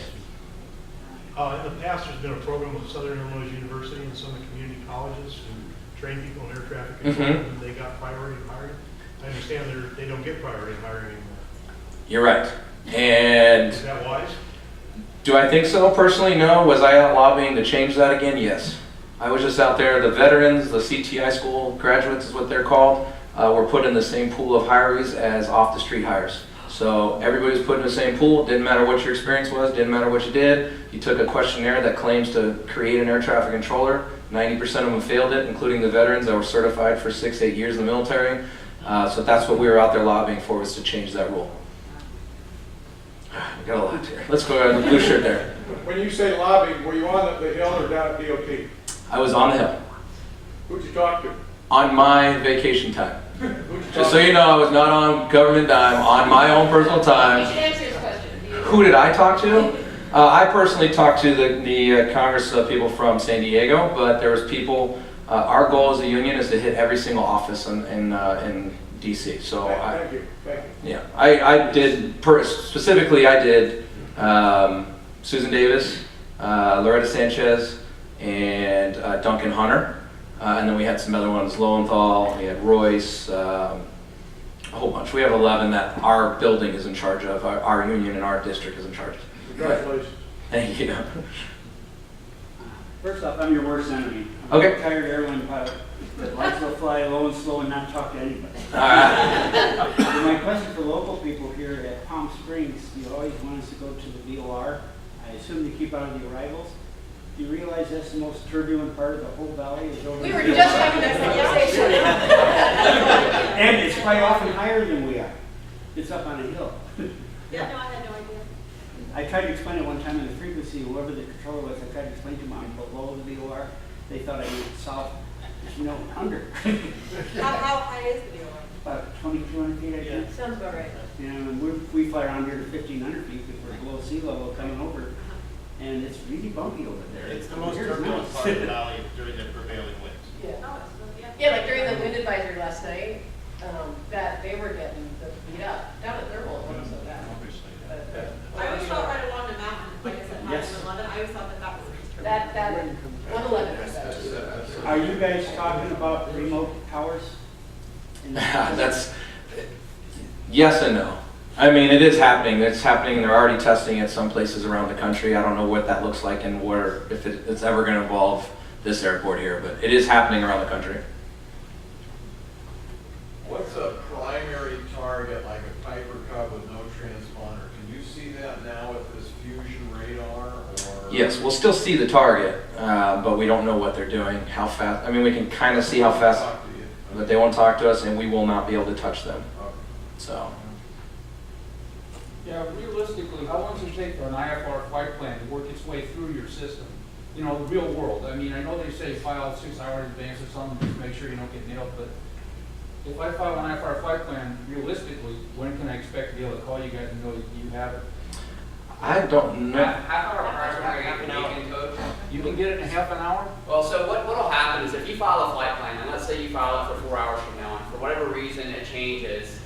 In the past, there's been a program with Southern Illinois University and some of the community colleges to train people in air traffic control, and they got priority in hiring. I understand they don't get priority in hiring anymore. You're right. And is that wise? Do I think so? Personally, no. Was I out lobbying to change that again? Yes. I was just out there. The veterans, the CTI school graduates is what they're called, were put in the same pool of hirees as off-the-street hires. So everybody was put in the same pool. Didn't matter what your experience was. Didn't matter what you did. You took a questionnaire that claims to create an air traffic controller. 90% of them failed it, including the veterans that were certified for 6 to 8 years in the military. So that's what we were out there lobbying for, was to change that rule. We got a lot here. Let's go ahead with the blue shirt there. When you say lobbying, were you on the Hill or down at DOT? I was on the Hill Who'd you talk to? on my vacation time. Who'd you Just talk so you know, I was not on government dime, on my own personal You time. should answer his question. Who did I talk to? I personally talked to the Congress people from San Diego, but there was people. Our goal as a union is to hit every single office in DC. So Thank you. yeah, I did specifically. I did Susan Davis, Loretta Sanchez, and Duncan Hunter, and then we had some other ones: Lowenthal. We had Royce. A whole bunch. We have 11 that our building is in charge of. Our union and our district is in charge of. Congratulations. Thank you. First off, I'm your worst enemy. I'm Okay. a retired airline pilot that likes to fly low and slow and not talk to anybody. All right. My question for local people here at Palm Springs, you always want us to go to the VOR. I assume you keep out of the arrivals. Do you realize that's the most turbulent part of the whole valley is over We the were VOR? just having that conversation. And it's quite often higher than we are. It's up on a hill. Yeah, no, I had no idea. I tried to explain it one time in the frequency, whoever the controller was, I tried to explain to them I'm below the VOR. They thought I went south, no, under. How high is the VOR? About 2,200 feet, I think. Sounds about right. And we fly around here to 1,500 feet because we're below sea level coming over. And it's really bumpy over there. It's the most Here's turbulent nice. part of the valley during the prevailing winds. Yeah. Oh, it's really, yeah. Yeah, like during the wind advisory last night, that they were getting beat up. Down at Thermal, it wasn't so bad. But, I always thought right along the mountain, like I said, Yes. 911, I always thought that was. that 111 was bad. Are you guys talking about remote towers? in the- That's yes and no. I mean, it is happening. It's happening. They're already testing it some places around the country. I don't know what that looks like and where, if it's ever going to involve this airport here, but it is happening around the country. What's a primary target like a Piper Cub with no transponder? Can you see that now with this fusion radar? Or Yes, we'll still see the target, but we don't know what they're doing, how fast. I mean, we can kind of see how fast, Talk to you. but they won't talk to us, and we will not be able to touch them. Okay. So. Yeah, realistically, how long does it take for an IFR flight plan to work its way through your system? You know, the real world. I mean, I know they say file 6 hours in advance or something, just to make sure you don't get nailed, but if I file an IFR flight plan, realistically, when can I expect to be able to call you guys and know that you have it? I don't know. Half hour prior to having a beacon code. You can get it in half an hour? Well, so what'll happen is if you file a flight plan, and let's say you file it for 4 hours from now, and for whatever reason it changes,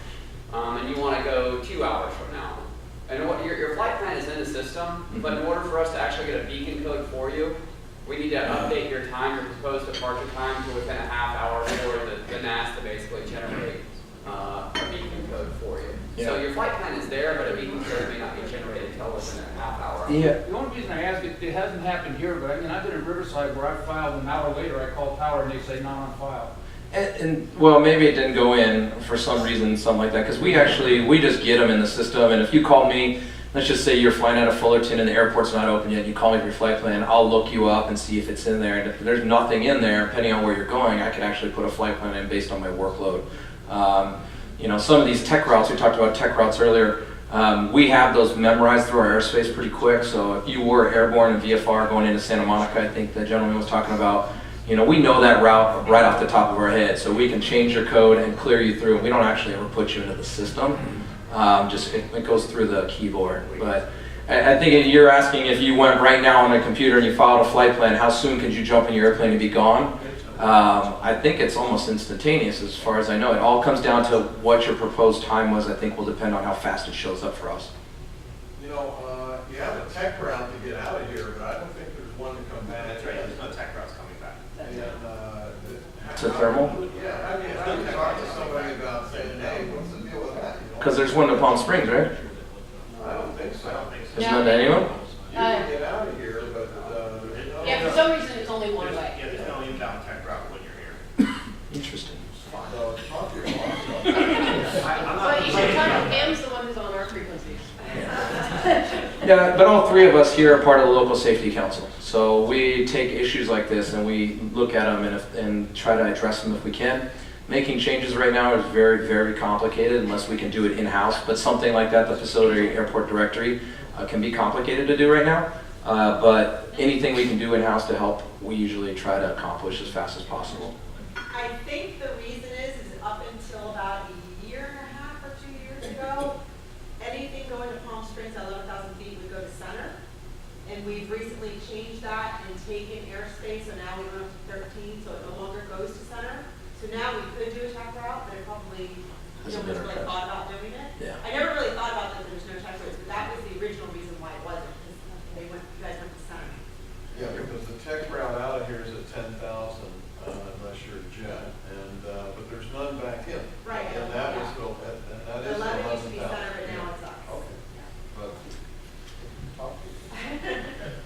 and you want to go 2 hours from now, and what your flight plan is in the system, but in order for us to actually get a beacon code for you, we need to update your time, your proposed departure time, to within a half hour for the NAS to basically generate a beacon code for you. So your flight plan is there, but a beacon code may not be generated until within a half hour. Yeah. The only reason I ask it hasn't happened here, but I mean, I've been in Riverside where I filed an hour later, I called Tower and they say not on file. And well, maybe it didn't go in for some reason, something like that, because we just get them in the system. And if you call me, let's just say you're flying out of Fullerton and the airport's not open yet, you call me for your flight plan, I'll look you up and see if it's in there. And if there's nothing in there, depending on where you're going, I can actually put a flight plan in based on my workload. You know, some of these tech routes, we talked about tech routes earlier, we have those memorized through our airspace pretty quick. So if you were airborne in VFR going into Santa Monica, I think the gentleman was talking about, you know, we know that route right off the top of our head. So we can change your code and clear you through. We don't actually ever put you into the system. It goes through the keyboard. But I think you're asking if you went right now on a computer and you filed a flight plan, how soon could you jump in your airplane and be gone? I think it's almost instantaneous as far as I know. It all comes down to what your proposed time was. I think will depend on how fast it shows up for us. You know, you have a tech route to get out of here, but I don't think there's one to come back. That's right, there's no tech routes coming back. To thermal? Yeah, I mean, how do you talk to somebody about saying, hey, what's the deal with that? Because there's one in Palm Springs, right? I don't think so. There's none to anyone? You can get out of here, but, Yeah, for some reason, it's only one way. Yeah, there's no inbound tech route when you're here. Interesting. so talk to your boss. But you should talk to Pam's the one who's on our Yeah, but all three of us here are part of the local safety council. So we take issues like this and we look at them and try to address them if we can. Making changes right now is very, very complicated unless we can do it in-house. But something like that, the facility airport directory, can be complicated to do right now. But anything we can do in-house to help, we usually try to accomplish as fast as possible. I think the reason is up until about a year and a half or 2 years ago, anything going to Palm Springs at 11,000 feet would go to center. And we've recently changed that and taken airspace, so now we go up to 13, so it no longer goes to center. So now we could do a tech route, but it probably, no one's really thought about doing it. Yeah. I never really thought about that there's no tech routes, but that was the original reason why it wasn't, because you guys went to center. Yeah, because the tech route out of here is at 10,000, unless you're a jet, and, but there's none back in. Right. And that was, and that is 11 used to be 11,000. center, but now it's us. Okay. But,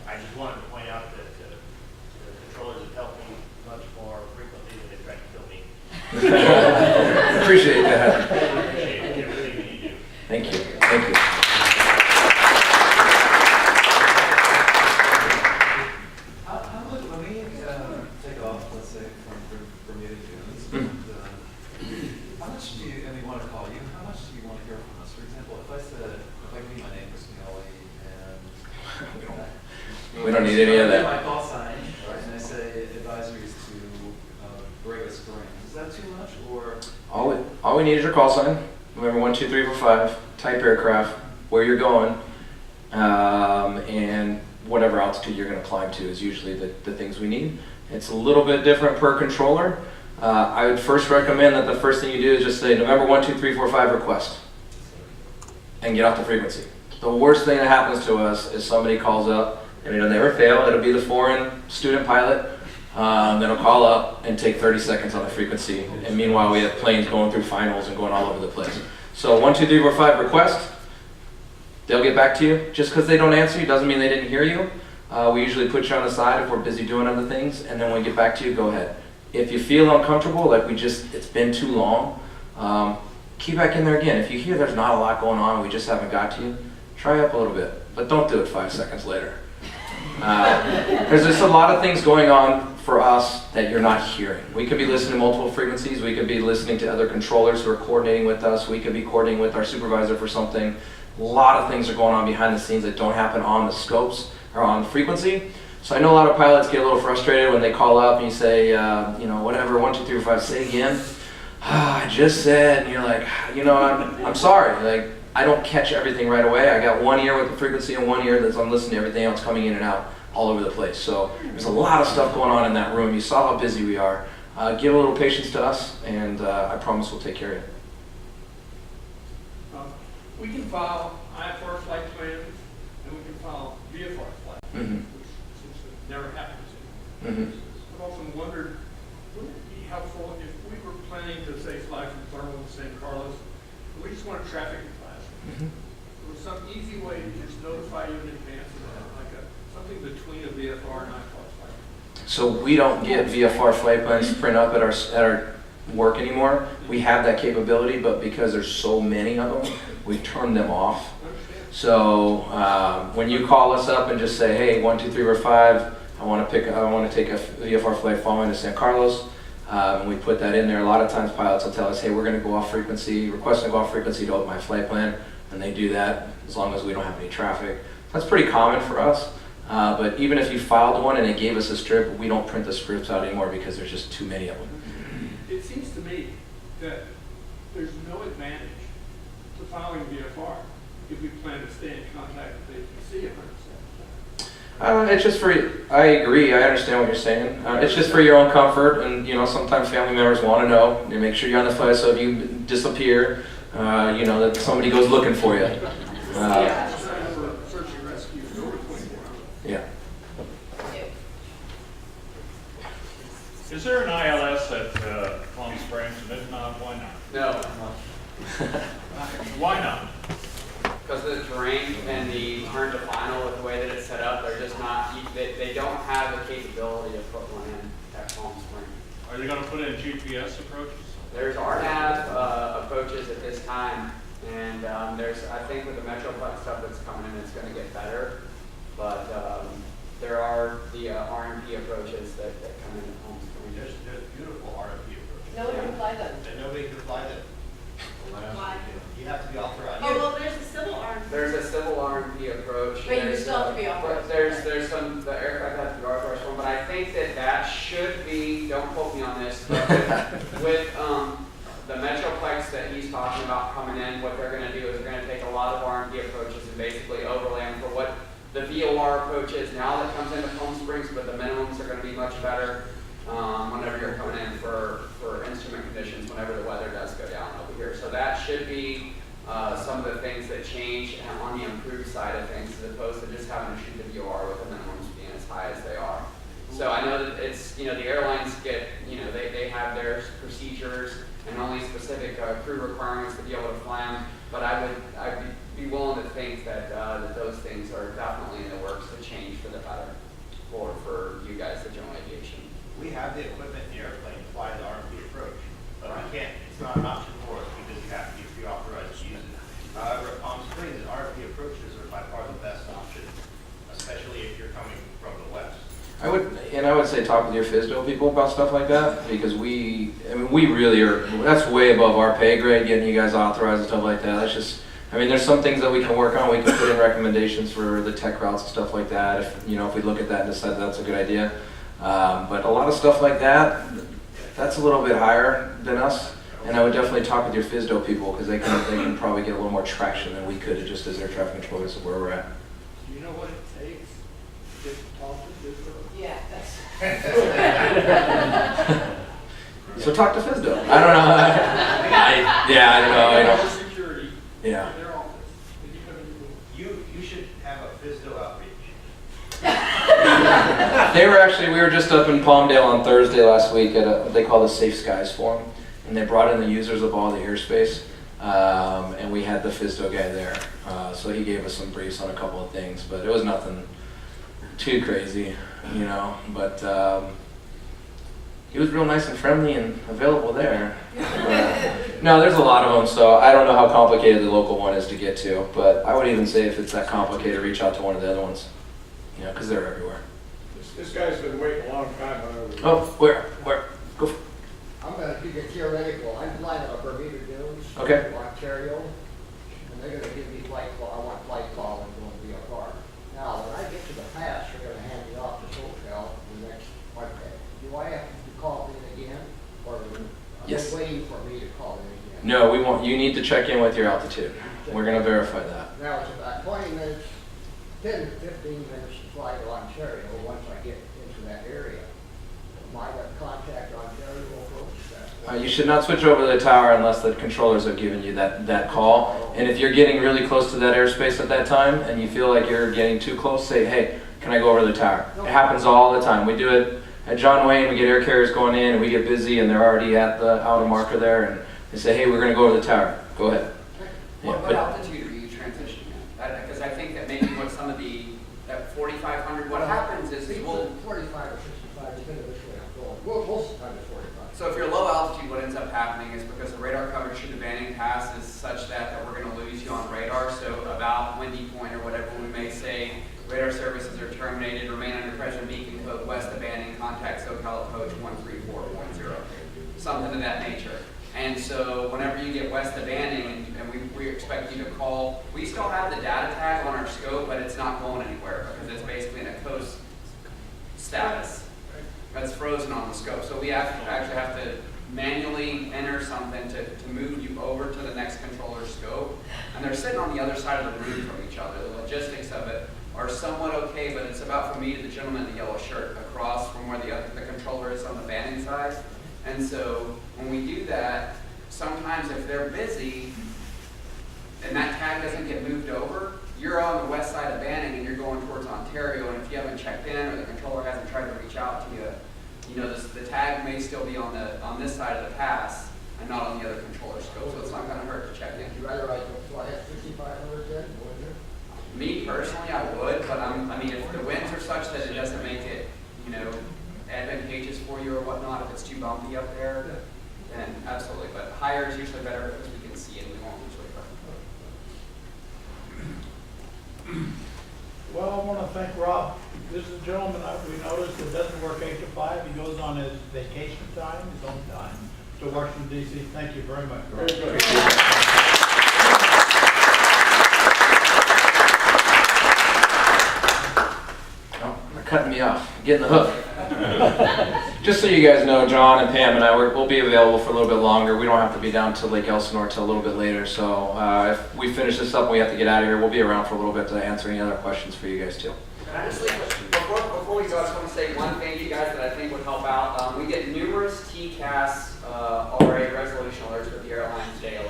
I just wanted to point out that the controllers have helped me much more frequently than they tried to kill me. Appreciate that. I appreciate everything that you do. Thank you. Thank you. When we take off, let's say, from Bermuda Dunes, how much do you, and we want to call you, how much do you want to hear from us? For example, if I give you my name, Chris Mignoli, and We don't need any of that. my call sign, and I say advisories to Borrego Springs, is that too much, or? All we need is your call sign. Remember 1, 2, 3, 4, 5. Type aircraft, where you're going, and whatever altitude you're going to climb to is usually the things we need. It's a little bit different per controller. I would first recommend that the first thing you do is just say November 1, 2, 3, 4, 5 request, and get off the frequency. The worst thing that happens to us is somebody calls up, and it'll never fail. It'll be the foreign student pilot that'll call up and take 30 seconds on the frequency. And meanwhile, we have planes going through finals and going all over the place. So 1, 2, 3, 4, 5 request. They'll get back to you. Just because they don't answer you doesn't mean they didn't hear you. We usually put you on the side if we're busy doing other things, and then when we get back to you, go ahead. If you feel uncomfortable, like it's been too long, key back in there again. If you hear there's not a lot going on, we just haven't got to you, try up a little bit, but don't do it 5 seconds later. There's just a lot of things going on for us that you're not hearing. We could be listening to multiple frequencies. We could be listening to other controllers who are coordinating with us. We could be coordinating with our supervisor for something. A lot of things are going on behind the scenes that don't happen on the scopes or on the frequency. So I know a lot of pilots get a little frustrated when they call up and you say, whatever, 1, 2, 3, 4, 5, say again. I just said, and you're like, I'm sorry. Like, I don't catch everything right away. I got one ear with the frequency and one ear that's I'm listening to everything else coming in and out all over the place. So there's a lot of stuff going on in that room. You saw how busy we are. Give a little patience to us, and I promise we'll take care of you. We can file IFR flight plans, and we can file VFR flight plans, which seems to never happen to me. I've often wondered, wouldn't it be helpful if we were planning to, say, fly from Thermal to San Carlos, and we just want a traffic class? There was some easy way to just notify you in advance of that, like something between a VFR and IFR flight. So we don't get VFR flight plans to print up at our work anymore. We have that capability, but because there's so many of them, we turn them off. So when you call us up and just say, hey, 1, 2, 3, 4, 5, I want to take a VFR flight following to San Carlos, and we put that in there. A lot of times pilots will tell us, hey, we're going to go off frequency, request to go off frequency to open my flight plan, and they do that as long as we don't have any traffic. That's pretty common for us. But even if you filed one and they gave us a strip, we don't print the scripts out anymore because there's just too many of them. It seems to me that there's no advantage to filing VFR if we plan to stay in contact with ATC 100%. It's just I agree, I understand what you're saying. It's just for your own comfort, and sometimes family members want to know. They make sure you're on the flight, so if you disappear, that somebody goes looking for you. Search and rescue over 24 hours. Yeah. Is there an ILS at Palm Springs, and if not, why not? No, Why not? because of the terrain and the current to final with the way that it's set up, they're just not, they don't have the capability to put one in at Palm Springs. Are they going to put in GPS approaches? There's RNAV approaches at this time And I think with the Metroplex stuff that's coming in, it's going to get better. But there are the RMP approaches that come in at Palm Springs. There's beautiful RFP approaches. No one can fly them. And nobody can fly them. Why? You have to be authorized. Oh, well, there's a civil arm. There's a civil RMP approach. But you There's, still have to be authorized. But there's some, the aircraft have to be authorized one, but I think that should be, don't quote me on this, but with the Metroplex that he's talking about coming in, what they're gonna do is they're gonna take a lot of RMP approaches and basically overlay them for what the VOR approach is now that comes into Palm Springs, but the minimums are gonna be much better whenever you're coming in for instrument conditions, whenever the weather does go down over here. So that should be some of the things that change on the improved side of things, as opposed to just having to shoot the VOR with the minimums being as high as they are. So I know that it's, you know, the airlines get, you know, they have their procedures and only specific crew requirements to be able to fly them, but I'd be willing to think that those things are definitely in the works to change for the better for you guys, the general aviation. We have the equipment in the airplane to fly the RFP approach, but we can't, it's not an option for us because you have to be pre-authorized to use it. However, at Palm Springs, RFP approaches are by far the best option, especially if you're coming from the west. I would say talk with your FSDO people about stuff like that, because we really are, that's way above our pay grade, getting you guys authorized and stuff like that. That's just, I mean, there's some things that we can work on. We can put in recommendations for the tech routes and stuff like that, if we look at that and decide that's a good idea. But a lot of stuff like that, that's a little bit higher than us. And I would definitely talk with your FSDO people, because they can probably get a little more traction than we could just as air traffic controllers of where we're at. Do you know what it takes to get to talk to this girl? Yeah, that's. So talk to FSDO. I don't know. I don't know. I don't. Security. Yeah. In their office. You should have a FSDO outreach. We were just up in Palmdale on Thursday last week at what they call the Safe Skies Forum, and they brought in the users of all the airspace, and we had the FSDO guy there, so he gave us some briefs on a couple of things, but it was nothing too crazy, but he was real nice and friendly and available there. No, there's a lot of them, so I don't know how complicated the local one is to get to, but I would even say if it's that complicated, reach out to one of the other ones, because they're everywhere. This guy's been waiting a long time. Oh, where? Go. I'm going to keep it theoretical. I'm flying out of Bermuda Dunes, Okay. Ontario, and they're going to give me flight call. I want flight call and going to be a car. Now, when I get to the pass, they're going to hand me off to SOCAL the next flight day. Do I have to call in again, or are Yes. they waiting for me to call in again? No, you need to check in with your altitude. We're going to verify that. Now, it's about 20 minutes, 10 to 15 minutes to fly to Ontario once I get into that area. Am I going to contact Ontario approach that? You should not switch over to the tower unless the controllers have given you that call. And if you're getting really close to that airspace at that time and you feel like you're getting too close, say, hey, can I go over to the tower? It happens all the time. We do it at John Wayne. We get air carriers going in and we get busy and they're already at the outer marker there and they say, hey, we're going to go over the tower. Go ahead. What altitude are you transitioning at? Because I think that maybe what some of at 4,500, what happens is we'll 45 or 65, depending on which way I'm going. Most of the time it's 45. So if you're low altitude, what ends up happening is because the radar coverage through the banding pass is such that we're going to lose you on radar. So about windy point or whatever, we may say radar services are terminated, remain under present beacon code west of banding, contact SoCal approach 134.0, something of that nature. And so whenever you get west of banding and we expect you to call, we still have the data tag on our scope, but it's not going anywhere because it's basically in a coast status. That's frozen on the scope. So we actually have to manually enter something to move you over to the next controller scope. And they're sitting on the other side of the room from each other. The logistics of it are somewhat okay, but it's about, for me, the gentleman in the yellow shirt across from where the controller is on the banding side. And so when we do that, sometimes if they're busy and that tag doesn't get moved over, you're on the west side of banding and you're going towards Ontario, and if you haven't checked in or the controller hasn't tried to reach out to you, the tag may still be on this side of the pass and not on the other controller scope, so it's not going to hurt to check in. Would you rather I fly at 5,500 then, wouldn't you? Me personally, I would, but I mean, if the winds are such that it doesn't make it, advantageous for you or whatnot, if it's too bumpy up there, then absolutely. But higher is usually better because we can see it, we won't lose radar. Well, I want to thank Rob. This is a gentleman we noticed that doesn't work 8 to 5. He goes on his vacation time, his own time, to Washington DC. Thank you very much. Very good. Oh, they're cutting me off, getting the hook. Just so you guys know, John and Pam and I, we'll be available for a little bit longer. We don't have to be down to Lake Elsinore till a little bit later. So if we finish this up and we have to get out of here, we'll be around for a little bit to answer any other questions for you guys too. And honestly, before we go, I just want to say one thing to you guys that I think would help out. We get numerous TCAS RA resolution alerts with the airlines daily.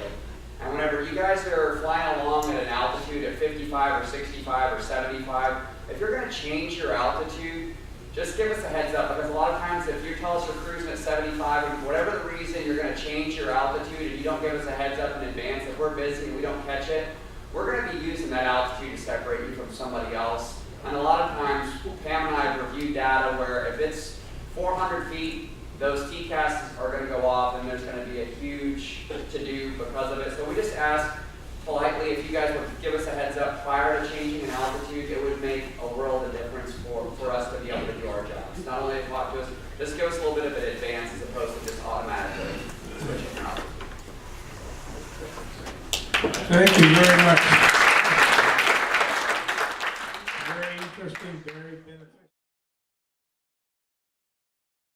And whenever you guys are flying along at an altitude of 55 or 65 or 75, if you're going to change your altitude, just give us a heads up, because a lot of times if you tell us you're cruising at 75 and for whatever the reason you're going to change your altitude and you don't give us a heads up in advance, if we're busy and we don't catch it, we're going to be using that altitude to separate you from somebody else. And a lot of times, Pam and I have reviewed data where if it's 400 feet, those TCAS are going to go off and there's going to be a huge to-do because of it. So we just ask politely, if you guys would give us a heads up prior to changing an altitude, it would make a world of difference for us to be able to do our jobs. Not only to talk to us, just give us a little bit of an advance as opposed to just automatically switching out. Thank you very much. Very interesting, very beneficial.